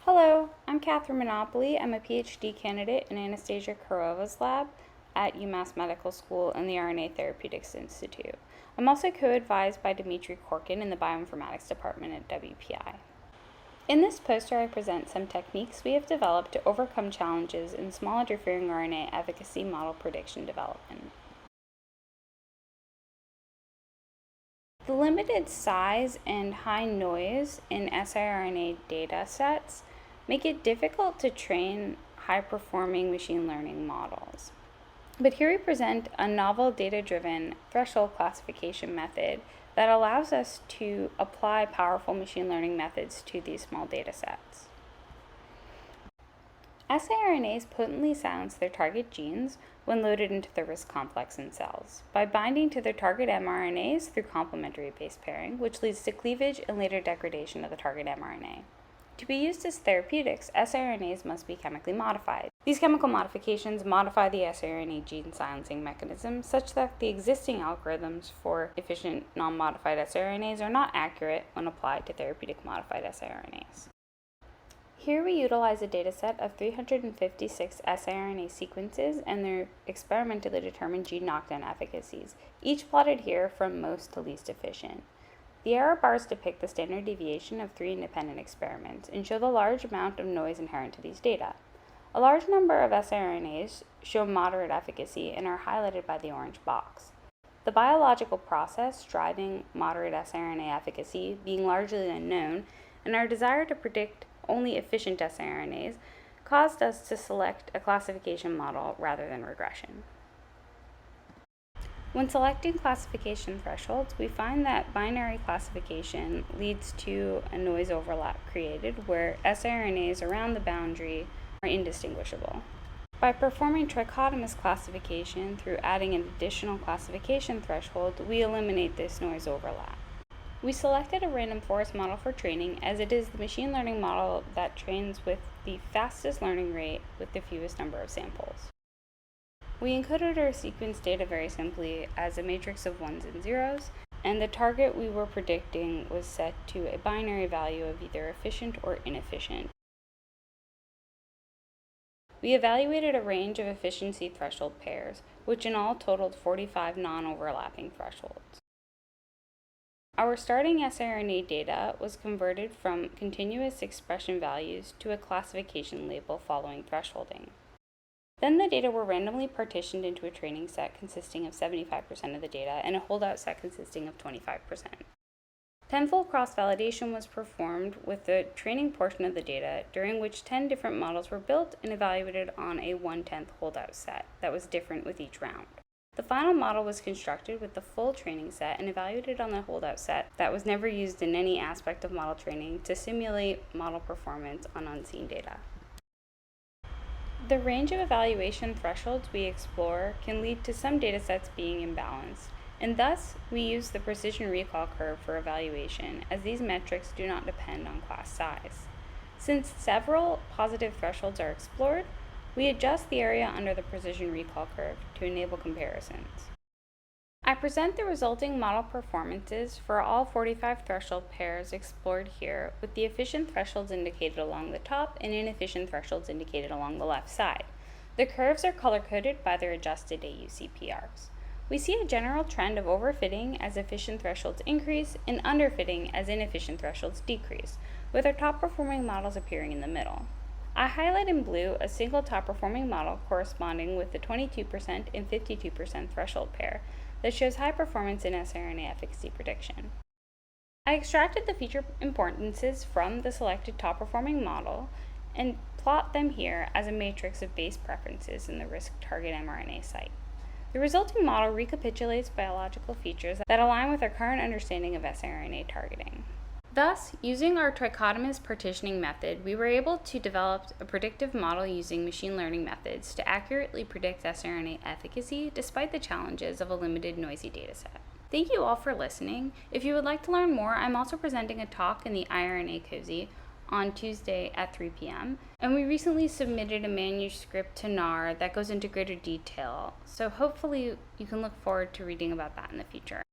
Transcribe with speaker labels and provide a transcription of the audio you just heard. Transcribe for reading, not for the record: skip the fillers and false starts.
Speaker 1: Hello, I'm Kathryn Monopoli. I'm a PhD candidate in Anastasia Karova's lab at UMass Medical School and the RNA Therapeutics Institute. I'm also co-advised by Dmitry Korkin in the Bioinformatics Department at WPI. In this poster, I present some techniques we have developed to overcome challenges in small interfering RNA efficacy model prediction development. The limited size and high noise in siRNA data sets make it difficult to train high-performing machine learning models. But here we present a novel data-driven threshold classification method that allows us to apply powerful machine learning methods to these small data sets. siRNAs potently silence their target genes when loaded into the RISC complex in cells by binding to their target mRNAs through complementary base pairing, which leads to cleavage and later degradation of the target mRNA. To be used as therapeutics, siRNAs must be chemically modified. These chemical modifications modify the siRNA gene silencing mechanism such that the existing algorithms for efficient non-modified siRNAs are not accurate when applied to therapeutic modified siRNAs. Here we utilize a dataset of 356 siRNA sequences and their experimentally determined gene knockdown efficacies, each plotted here from most to least efficient. The error bars depict the standard deviation of 3 independent experiments and show the large amount of noise inherent to these data. A large number of siRNAs show moderate efficacy and are highlighted by the orange box. The biological process driving moderate siRNA efficacy being largely unknown, and our desire to predict only efficient siRNAs caused us to select a classification model rather than regression. When selecting classification thresholds, we find that binary classification leads to a noise overlap created where siRNAs around the boundary are indistinguishable. By performing trichotomous classification through adding an additional classification threshold, we eliminate this noise overlap. We selected a random forest model for training as it is the machine learning model that trains with the fastest learning rate with the fewest number of samples. We encoded our sequence data very simply as a matrix of ones and zeros, and the target we were predicting was set to a binary value of either efficient or inefficient. We evaluated a range of efficiency threshold pairs, which in all totaled 45 non-overlapping thresholds. Our starting siRNA data was converted from continuous expression values to a classification label following thresholding. Then the data were randomly partitioned into a training set consisting of 75% of the data and a holdout set consisting of 25%. Tenfold cross-validation was performed with the training portion of the data, during which 10 different models were built and evaluated on a 1/10 holdout set that was different with each round. The final model was constructed with the full training set and evaluated on the holdout set that was never used in any aspect of model training to simulate model performance on unseen data. The range of evaluation thresholds we explore can lead to some datasets being imbalanced, and thus we use the precision recall curve for evaluation, as these metrics do not depend on class size. Since several positive thresholds are explored, we adjust the area under the precision recall curve to enable comparisons. I present the resulting model performances for all 45 threshold pairs explored here, with the efficient thresholds indicated along the top and inefficient thresholds indicated along the left side. The curves are color-coded by their adjusted AUC-PRs. We see a general trend of overfitting as efficient thresholds increase and underfitting as inefficient thresholds decrease, with our top-performing models appearing in the middle. I highlight in blue a single top-performing model corresponding with the 22% and 52% threshold pair that shows high performance in siRNA efficacy prediction. I extracted the feature importances from the selected top-performing model and plot them here as a matrix of base preferences in the RISC target mRNA site. The resulting model recapitulates biological features that align with our current understanding of siRNA targeting. Thus, using our trichotomous partitioning method, we were able to develop a predictive model using machine learning methods to accurately predict siRNA efficacy despite the challenges of a limited noisy dataset. Thank you all for listening. If you would like to learn more, I'm also presenting a talk in the iRNA Cozy on Tuesday at 3 p.m. And we recently submitted a manuscript to NAR that goes into greater detail, so hopefully you can look forward to reading about that in the future.